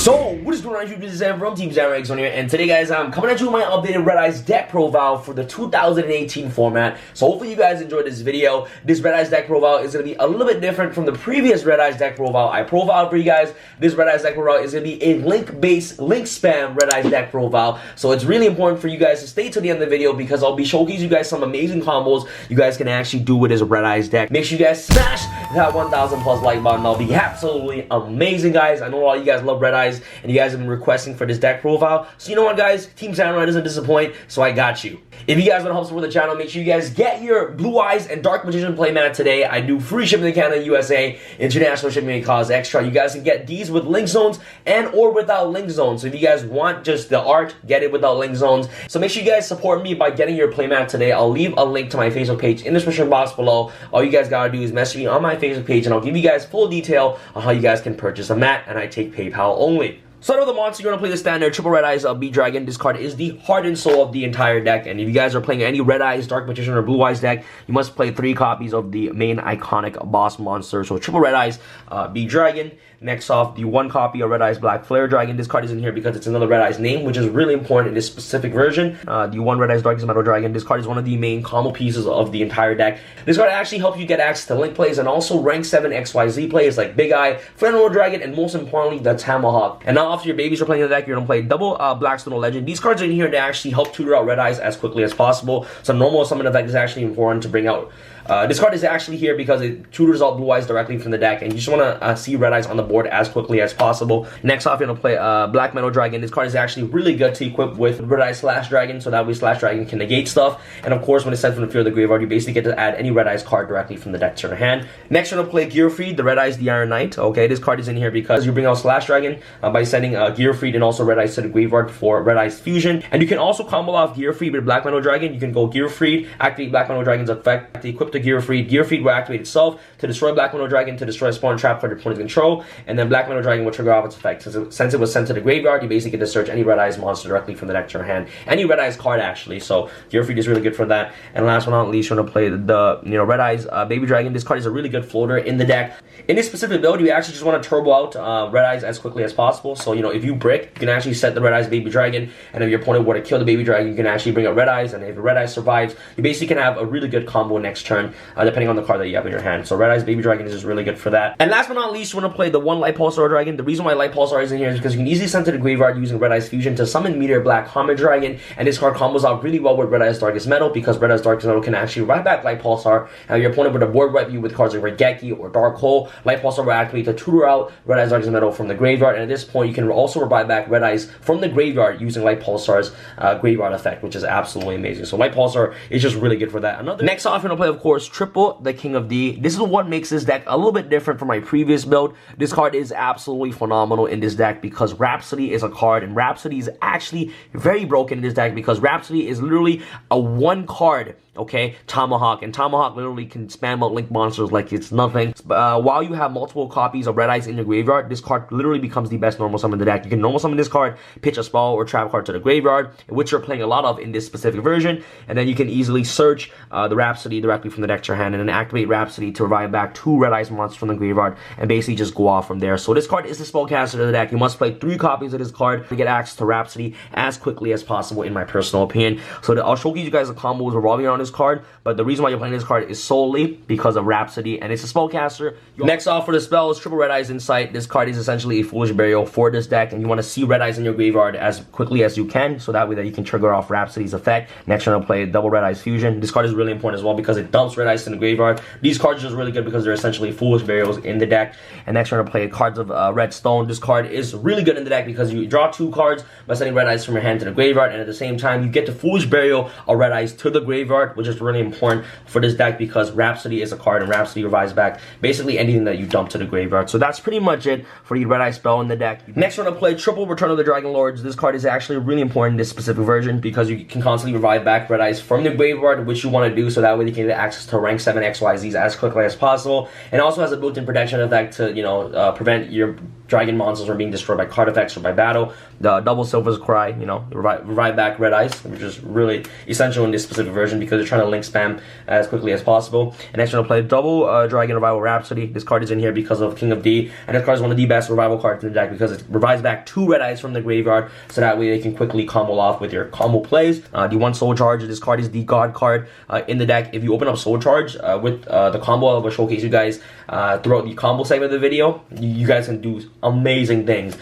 So, what is going on YouTube? This is Sam from TeamSamuraiX1 here, and today guys, I'm coming at you with my updated Red Eyes deck profile for the 2018 format. So hopefully you guys enjoyed this video. This Red Eyes deck profile is going to be a little bit different from the previous Red Eyes deck profile I profiled for you guys. This Red Eyes deck profile is going to be a link-based, link spam Red Eyes deck profile. So it's really important for you guys to stay to the end of the video because I'll be showcasing you guys some amazing combos you guys can actually do with this Red Eyes deck. Make sure you guys smash that 1,000 plus like button. That'll be absolutely amazing, guys. I know a lot of you guys love Red Eyes, and you guys have been requesting for this deck profile. So you know what, guys? Team Samurai doesn't disappoint, so I got you. If you guys want to help support the channel, make sure you guys get your Blue Eyes and Dark Magician playmat today. I do free shipping to Canada and USA. International shipping may cost extra. You guys can get these with link zones and or without link zones. So if you guys want just the art, get it without link zones. So make sure you guys support me by getting your playmat today. I'll leave a link to my Facebook page in the description box below. All you guys gotta do is message me on my Facebook page, and I'll give you guys full detail on how you guys can purchase a mat, and I take PayPal only. So out of the monster, you're going to play the standard Triple Red Eyes B Dragon. This card is the heart and soul of the entire deck. And if you guys are playing any Red Eyes, Dark Magician, or Blue Eyes deck, you must play 3 copies of the main iconic boss monster. So Triple Red Eyes B Dragon. Next off, the 1 copy of Red Eyes Black Flare Dragon. This card is in here because it's another Red Eyes name, which is really important in this specific version. The 1 Red Eyes Darkest Metal Dragon. This card is one of the main combo pieces of the entire deck. This card actually helps you get access to link plays and also rank 7 XYZ plays like Big Eye, Flammable Dragon, and most importantly, the Tomahawk. And now after your babies are playing the deck, you're going to play double Blackstone Legend. These cards are in here to actually help tutor out Red Eyes as quickly as possible. So normal summon effect is actually important to bring out. This card is actually here because it tutors out Blue Eyes directly from the deck, and you just want to see Red Eyes on the board as quickly as possible. Next off, you're going to play Black Metal Dragon. This card is actually really good to equip with Red Eyes Slash Dragon, so that way Slash Dragon can negate stuff. And of course, when it's sent from the field of the graveyard, you basically get to add any Red Eyes card directly from the deck to your hand. Next, you're going to play Gearfried, the Red Eyes the Iron Knight. Okay, this card is in here because you bring out Slash Dragon by sending Gearfried and also Red Eyes to the graveyard for Red Eyes Fusion. And you can also combo off Gearfried with Black Metal Dragon. You can go Gearfried, activate Black Metal Dragon's effect, to equip the Gearfried. Gearfried will activate itself to destroy Black Metal Dragon, to destroy a spawn trap for your opponent's control, and then Black Metal Dragon will trigger off its effect. Since it was sent to the graveyard, you basically get to search any Red Eyes monster directly from the deck to your hand. Any Red Eyes card, actually. So Gearfried is really good for that. And last but not least, you're gonna play the Red Eyes Baby Dragon. This card is a really good floater in the deck. In this specific build, you actually just want to turbo out Red Eyes as quickly as possible. So if you brick, you can actually set the Red Eyes Baby Dragon, and if your opponent were to kill the Baby Dragon, you can actually bring up Red Eyes, and if the Red Eyes survives, you basically can have a really good combo next turn, depending on the card that you have in your hand. So Red Eyes Baby Dragon is just really good for that. And last but not least, you want to play the 1 Light Pulsar Dragon. The reason why Light Pulsar is in here is because you can easily send to the graveyard using Red Eyes Fusion to summon Meteor Black Comet Dragon, and this card combos out really well with Red Eyes Darkest Metal because Red Eyes Darkest Metal can actually write back Light Pulsar, and your opponent would have board wipe you with cards like Regeki or Dark Hole. Light Pulsar will activate to tutor out Red Eyes Darkest Metal from the graveyard, and at this point you can also revive back Red Eyes from the graveyard using Light Pulsar's graveyard effect, which is absolutely amazing. So Light Pulsar is just really good for that. Next off, we're going to play, of course, Triple, the King of D. This is what makes this deck a little bit different from my previous build. This card is absolutely phenomenal in this deck because Rhapsody is a card, and Rhapsody is actually very broken in this deck because Rhapsody is literally a 1 card, okay, Tomahawk, and Tomahawk literally can spam out link monsters like it's nothing. While you have multiple copies of Red Eyes in your graveyard, this card literally becomes the best normal summon in the deck. You can normal summon this card, pitch a spell or trap card to the graveyard, which you're playing a lot of in this specific version, and then you can easily search the Rhapsody directly from the deck to your hand, and then activate Rhapsody to revive back 2 Red Eyes monsters from the graveyard, and basically just go off from there. So this card is the spellcaster of the deck. You must play 3 copies of this card to get access to Rhapsody as quickly as possible, in my personal opinion. So I'll showcase you guys the combos revolving around this card, but the reason why you're playing this card is solely because of Rhapsody, and it's a spellcaster. Next off for the spell is Triple Red Eyes Insight. This card is essentially a Foolish Burial for this deck, and you want to see Red Eyes in your graveyard as quickly as you can, so that way that you can trigger off Rhapsody's effect. Next, you're going to play Double Red Eyes Fusion. This card is really important as well because it dumps Red Eyes in the graveyard. These cards are just really good because they're essentially Foolish Burials in the deck. And next, you're going to play cards of Red Stone. This card is really good in the deck because you draw 2 cards by sending Red Eyes from your hand to the graveyard, and at the same time, you get to Foolish Burial a Red Eyes to the graveyard, which is really important for this deck because Rhapsody is a card, and Rhapsody revives back basically anything that you dump to the graveyard. So that's pretty much it for the Red Eye spell in the deck. Next, we're going to play Triple Return of the Dragon Lords. This card is actually really important in this specific version because you can constantly revive back Red Eyes from the graveyard, which you want to do so that way you can get access access to rank 7 XYZs as quickly as possible, and also has a built-in protection effect to, you know, prevent your dragon monsters from being destroyed by card effects or by battle. The double Silver's Cry, you know, revive back Red Eyes, which is really essential in this specific version because they're trying to link spam as quickly as possible. And next we're going to play double Dragon Revival Rhapsody. This card is in here because of King of D, and this card is one of the best revival cards in the deck because it revives back 2 Red Eyes from the graveyard, so that way they can quickly combo off with your combo plays. The 1 Soul Charge, this card is the God card in the deck. If you open up Soul Charge with the combo, I will showcase you guys throughout the combo segment of the video. You guys can do amazing things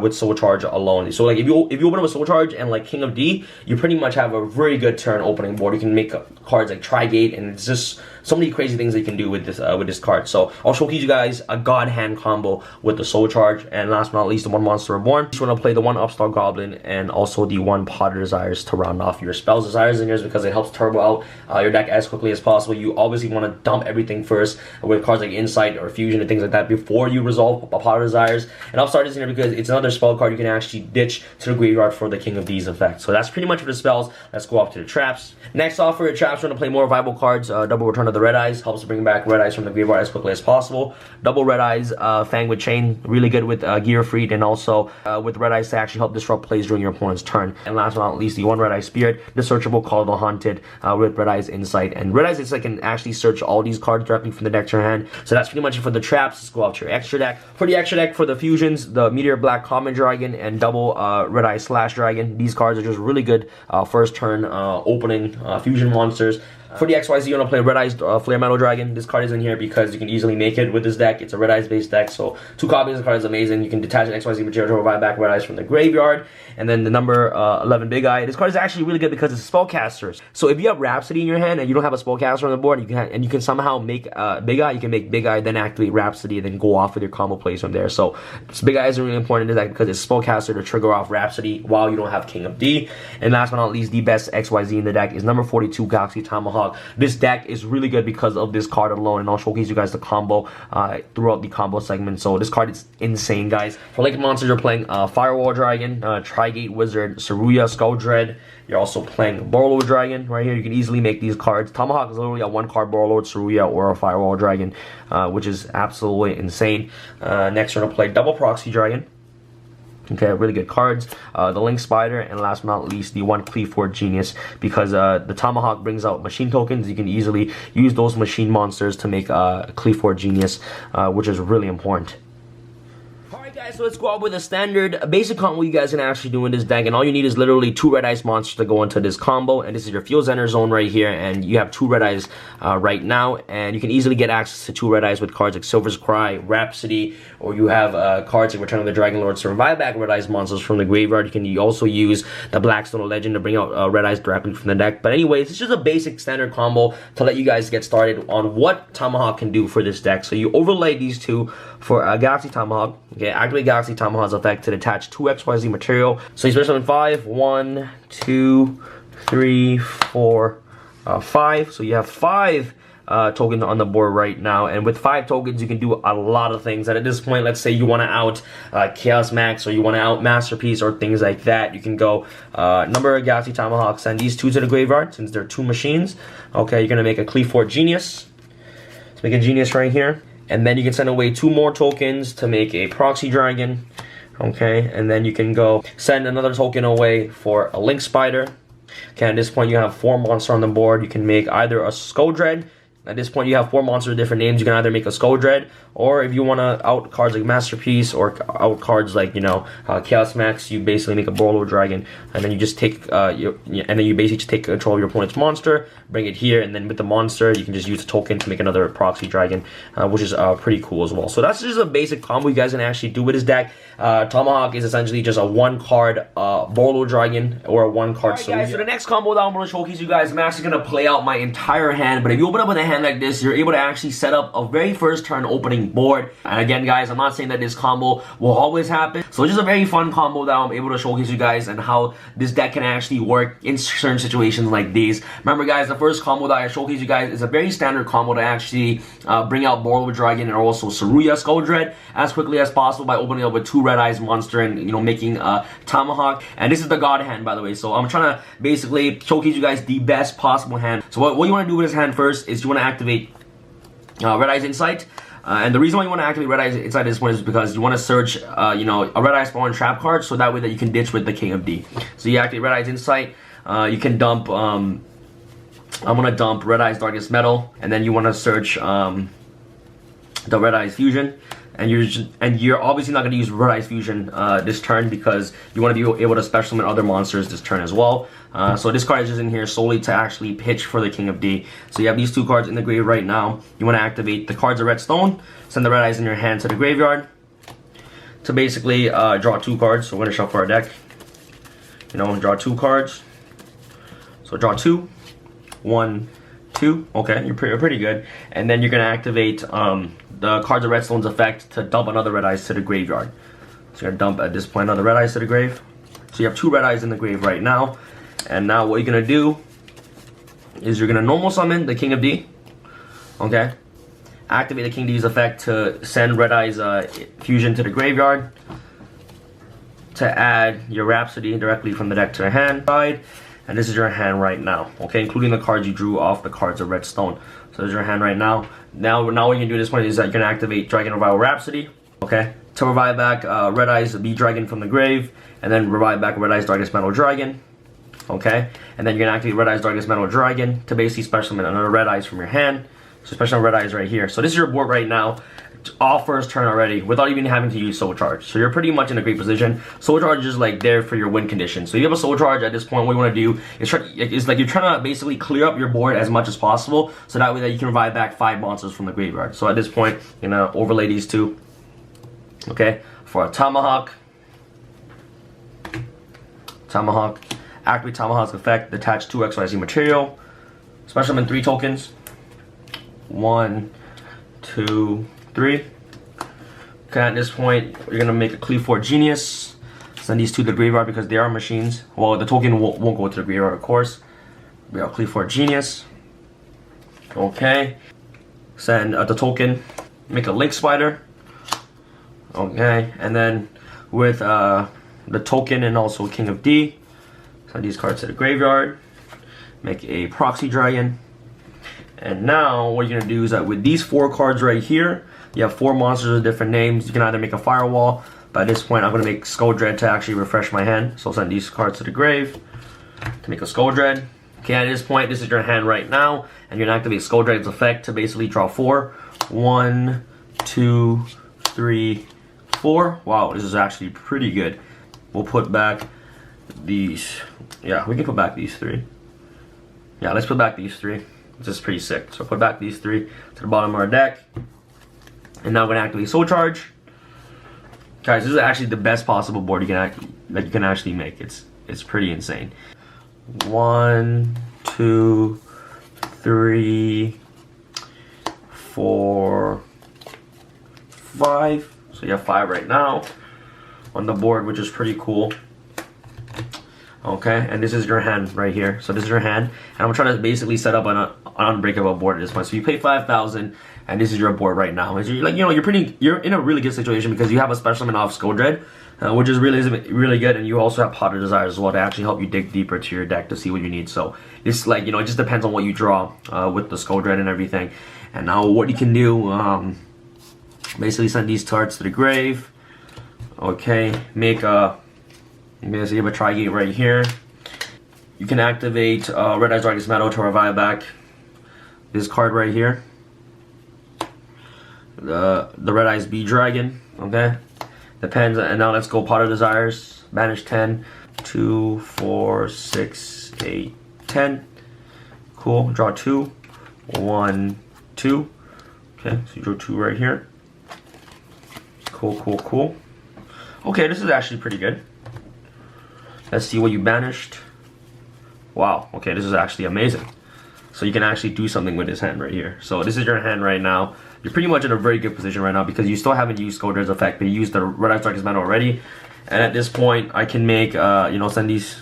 with Soul Charge alone. So like if you open up a Soul Charge and like King of D, you pretty much have a very good turn opening board. You can make cards like Trigate, and it's just so many crazy things that you can do with this card. So I'll showcase you guys a God Hand combo with the Soul Charge, and last but not least, the 1 Monster Reborn. Just want to play the 1 Upstart Goblin and also the 1 Potter Desires to round off your Spells Desires in yours because it helps turbo out your deck as quickly as possible. You obviously want to dump everything first with cards like Insight or Fusion and things like that before you resolve Potter Desires. And Upstart is in here because it's another spell card you can actually ditch to the graveyard for the King of D's effect. So that's pretty much for the spells. Let's go up to the traps. Next off for your traps, we're going to play more viable cards. Double Return of the Red Eyes helps bring back Red Eyes from the graveyard as quickly as possible. Double Red Eyes, Fang with Chain, really good with Gear Freed, and also with Red Eyes to actually help disrupt plays during your opponent's turn. And last but not least, the 1 Red Eye Spirit, the searchable Call of the Haunted with Red Eyes Insight. And Red Eyes Insight can actually search all these cards directly from the deck to your hand. So that's pretty much it for the traps. Let's go out to your extra deck. For the extra deck, for the fusions, the Meteor Black Common Dragon and double Red Eye Slash Dragon. These cards are just really good first turn opening fusion monsters. For the XYZ, you're going to play Red Eyes Flare Metal Dragon. This card is in here because you can easily make it with this deck. It's a Red Eyes based deck, so 2 copies of the card is amazing. You can detach an XYZ material to revive back Red Eyes from the graveyard. And then the number 11 Big Eye. This card is actually really good because it's spellcasters. So if you have Rhapsody in your hand and you don't have a spellcaster on the board, you can somehow make Big Eye. You can make Big Eye, then activate Rhapsody, and then go off with your combo plays from there. So Big Eye is really important in this deck because it's spellcaster to trigger off Rhapsody while you don't have King of D. And last but not least, the best XYZ in the deck is number 42 Galaxy Tomahawk. This deck is really good because of this card alone, and I'll showcase you guys the combo throughout the combo segment. So this card is insane, guys. For Lake Monsters, you're playing Firewall Dragon, Trigate Wizard, Saruya Skull Dread. You're also playing Borrowed Dragon right here. You can easily make these cards. Tomahawk is literally a 1-card Borrowed Saruya or a Firewall Dragon, which is absolutely insane. Next, we're gonna play Double Proxy Dragon. Okay, really good cards. The Link Spider, and last but not least, the 1 Cleavefort Genius, because the Tomahawk brings out machine tokens. You can easily use those machine monsters to make Cleavefort Genius, which is really important. Alright guys, so let's go out with a standard basic combo you guys can actually do in this deck, and all you need is literally 2 Red Eyes monsters to go into this combo, and this is your Field Center zone right here, and you have 2 Red Eyes right now, and you can easily get access to 2 Red Eyes with cards like Silver's Cry, Rhapsody, or you have cards like Return of the Dragon Lord to revive back Red Eyes monsters from the graveyard. You can also use the Blackstone Legend to bring out Red Eyes directly from the deck. But anyways, it's just a basic standard combo to let you guys get started on what Tomahawk can do for this deck. So you overlay these two for Galaxy Tomahawk. Okay, activate Galaxy Tomahawk's effect to detach 2 XYZ material. So you special in 5, 1, 2, 3, 4, 5. So you have 5 tokens on the board right now, and with 5 tokens you can do a lot of things. And at this point, let's say you want to out Chaos Max, or you want to out Masterpiece, or things like that, you can go number of Galaxy Tomahawk, send these 2 to the graveyard since they're 2 machines. Okay, you're gonna make a Cleavefort Genius. Let's make a Genius right here, and then you can send away 2 more tokens to make a Proxy Dragon. Okay, and then you can go send another token away for a Link Spider. Okay, at this point you have 4 monsters on the board. You can make either a Skull Dread. At this point, you have 4 monsters with different names. You can either make a Skull Dread, or if you want to out cards like Masterpiece, or out cards like, you know, Chaos Max, you basically make a Borrowed Dragon, and then you just take you basically just take control of your opponent's monster, bring it here, and then with the monster, you can just use a token to make another Proxy Dragon, which is pretty cool as well. So that's just a basic combo you guys can actually do with this deck. Tomahawk is essentially just a 1-card Borrowed Dragon or a 1-card. Alright guys, so the next combo that I'm going to showcase you guys, I'm actually going to play out my entire hand, but if you open up with a hand hand like this, you're able to actually set up a very first turn opening board. And again, guys, I'm not saying that this combo will always happen. So it's just a very fun combo that I'm able to showcase you guys and how this deck can actually work in certain situations like these. Remember, guys, the first combo that I showcase you guys is a very standard combo to actually bring out Borlow Dragon and also Saruya Skull Dread as quickly as possible by opening up with 2 Red Eyes monster and, you know, making a Tomahawk. And this is the God hand, by the way. So I'm trying to basically showcase you guys the best possible hand. So what you want to do with this hand first is you want to activate Red Eyes Insight. And the reason why you want to activate Red Eyes Insight at this point is because you want to search, you know, a Red Eye Spawn trap card, so that way that you can ditch with the King of D. So you activate Red Eyes Insight. You can dump. I'm gonna dump Red Eyes Darkest Metal, and then you want to search the Red Eyes Fusion. And you're obviously not going to use Red Eyes Fusion this turn because you want to be able to special summon other monsters this turn as well. So this card is just in here solely to actually pitch for the King of D. So you have these 2 cards in the grave right now. You want to activate the cards of Red Stone, send the Red Eyes in your hand to the graveyard to basically draw 2 cards. So we're going to shuffle our deck. You know, draw 2 cards. So draw 2, 1, 2. Okay, you're pretty good. And then you're going to activate the cards of Redstone's effect to dump another Red Eyes to the graveyard. So you're going to dump at this point another Red Eyes to the grave. So you have 2 Red Eyes in the grave right now. And now what you're going to do is you're going to normal summon the King of D. Okay. Activate the King of D's effect to send Red Eyes Fusion to the graveyard. To add your Rhapsody directly from the deck to your hand side. And this is your hand right now, okay, including the cards you drew off the cards of Redstone. So this is your hand right now. Now what you can do at this point is that you're going to activate Dragon Revival Rhapsody, okay, to revive back Red Eyes B Dragon from the grave, and then revive back Red Eyes Darkest Metal Dragon, okay, and then you're going to activate Red Eyes Darkest Metal Dragon to basically special summon another Red Eyes from your hand. So special Red Eyes right here. So this is your board right now. All first turn already without even having to use Soul Charge. So you're pretty much in a great position. Soul Charge is like there for your win condition. So you have a Soul Charge at this point. What you want to do is like you're trying to basically clear up your board as much as possible, so that way that you can revive back 5 monsters from the graveyard. So at this point, you're gonna overlay these 2. Okay, for a Tomahawk. Activate Tomahawk's effect. Detach 2 XYZ material. Special summon 3 tokens. 1, 2, 3. Okay, at this point, you're gonna make a Cleave 4 Genius. Send these 2 to the graveyard because they are machines. Well, the token won't go to the graveyard, of course. We have Cleave 4 Genius. Okay. Send the token. Make a Link Spider. Okay, and then with the token and also King of D, send these cards to the graveyard. Make a Proxy Dragon. And now what you're gonna do is that with these 4 cards right here, you have 4 monsters with different names. You can either make a Firewall. But at this point, I'm gonna make Skull Dread to actually refresh my hand. So I'll send these cards to the grave to make a Skull Dread. Okay, at this point, this is your hand right now, and you're gonna activate Skull Dread's effect to basically draw 4. 1, 2, 3, 4. Wow, this is actually pretty good. We'll put back these. Yeah, we can put back these 3. Yeah, let's put back these 3. This is pretty sick. So put back these 3 to the bottom of our deck. And now I'm gonna activate Soul Charge. Guys, this is actually the best possible board you can actually make. It's pretty insane. 1, 2, 3, 4, 5. So you have 5 right now on the board, which is pretty cool. Okay, and this is your hand right here. So this is your hand, and I'm trying to basically set up an unbreakable board at this point. So you pay 5,000, and this is your board right now. You're like, you know, you're in a really good situation because you have a special summon off Skull Dread, which is really good, and you also have Pot of Desire as well to actually help you dig deeper to your deck to see what you need. So it's like, you know, it just depends on what you draw with the Skull Dread and everything. And now what you can do, basically send these cards to the grave. Okay, make a. You guys have a Tri-Gate right here. You can activate Red Eyes Darkest Metal to revive back this card right here. The Red Eyes B Dragon, okay? Depends, and now let's go Pot of Desires. Banish 10, 2, 4, 6, 8, 10. Cool, draw 2, 1, 2. Okay, so you drew 2 right here. Cool. Okay, this is actually pretty good. Let's see what you banished. Wow, okay, this is actually amazing. so you can actually do something with this hand right here. So this is your hand right now. You're pretty much in a very good position right now because you still haven't used Scoldred's effect, but you used the Red Eyes Darkest Meadow already. And at this point, I can make, you know, send these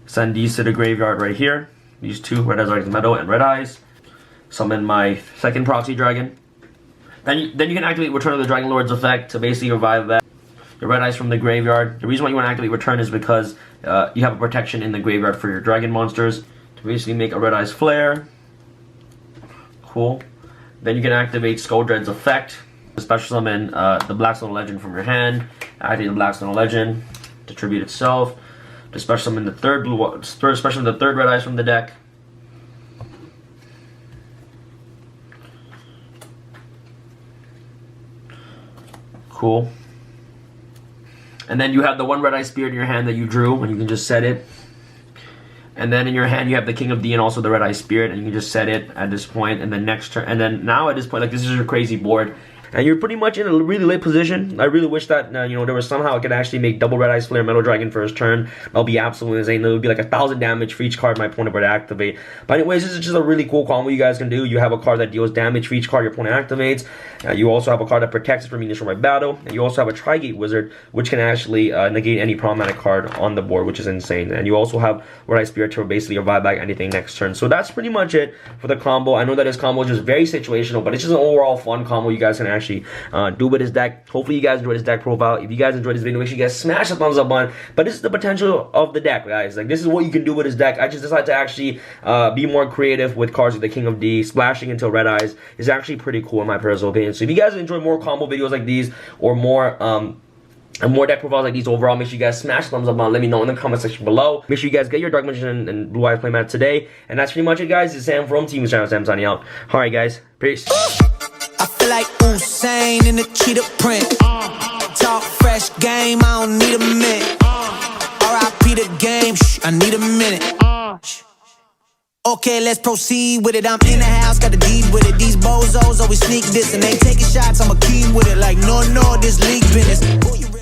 to the graveyard right here. These two, Red Eyes Darkest Meadow and Red Eyes. Summon my second proxy dragon. Then you can activate Return of the Dragon Lord's effect to basically revive that. Your Red Eyes from the graveyard. The reason why you want to activate Return is because you have a protection in the graveyard for your dragon monsters. To basically make a Red Eyes Flare. Cool. Then you can activate Scoldred's effect. Special summon the Blackstone Legend from your hand. Activate the Blackstone Legend to tribute itself. To special summon the third Red Eyes from the deck. Cool. And then you have the one Red Eye Spirit in your hand that you drew, and you can just set it. And then in your hand you have the King of D and also the Red Eye Spirit, and you can just set it at this point, and then next turn, and then now at this point, like, this is your crazy board. And you're pretty much in a really late position. I really wish that, you know, there was somehow I could actually make double Red Eyes Flare Metal Dragon for his turn. That'll be absolutely insane. That would be like 1,000 damage for each card my opponent would activate. But anyways, this is just a really cool combo you guys can do. You have a card that deals damage for each card your opponent activates. You also have a card that protects it from initial by battle. And you also have a Tri-Gate Wizard, which can actually negate any problematic card on the board, which is insane. And you also have Red Eye Spirit to basically revive back anything next turn. So that's pretty much it for the combo. I know that this combo is just very situational, but it's just an overall fun combo you guys can actually do with this deck. Hopefully you guys enjoyed this deck profile. If you guys enjoyed this video, make sure you guys smash the thumbs up button. But this is the potential of the deck, guys. Like, this is what you can do with this deck. I just decided to actually be more creative with cards like the King of D. Splashing into Red Eyes is actually pretty cool in my personal opinion. So if you guys enjoy more combo videos like these, or more and more deck profiles like these overall, make sure you guys smash the thumbs up button. Let me know in the comment section below. Make sure you guys get your Dark Magician and Blue Eyes playmat today. And that's pretty much it, guys. It's Sam from TeamSamuraiX1 Sam signing out. Alright, guys. Peace. I feel like Usain in the cheetah print. Talk fresh game, I don't need a minute. R.I.P. the game, I need a minute. Okay, let's proceed with it. I'm in the house, got the deed with it. These bozos always sneak this and they taking shots. I'm a king with it. Like, no, this league business.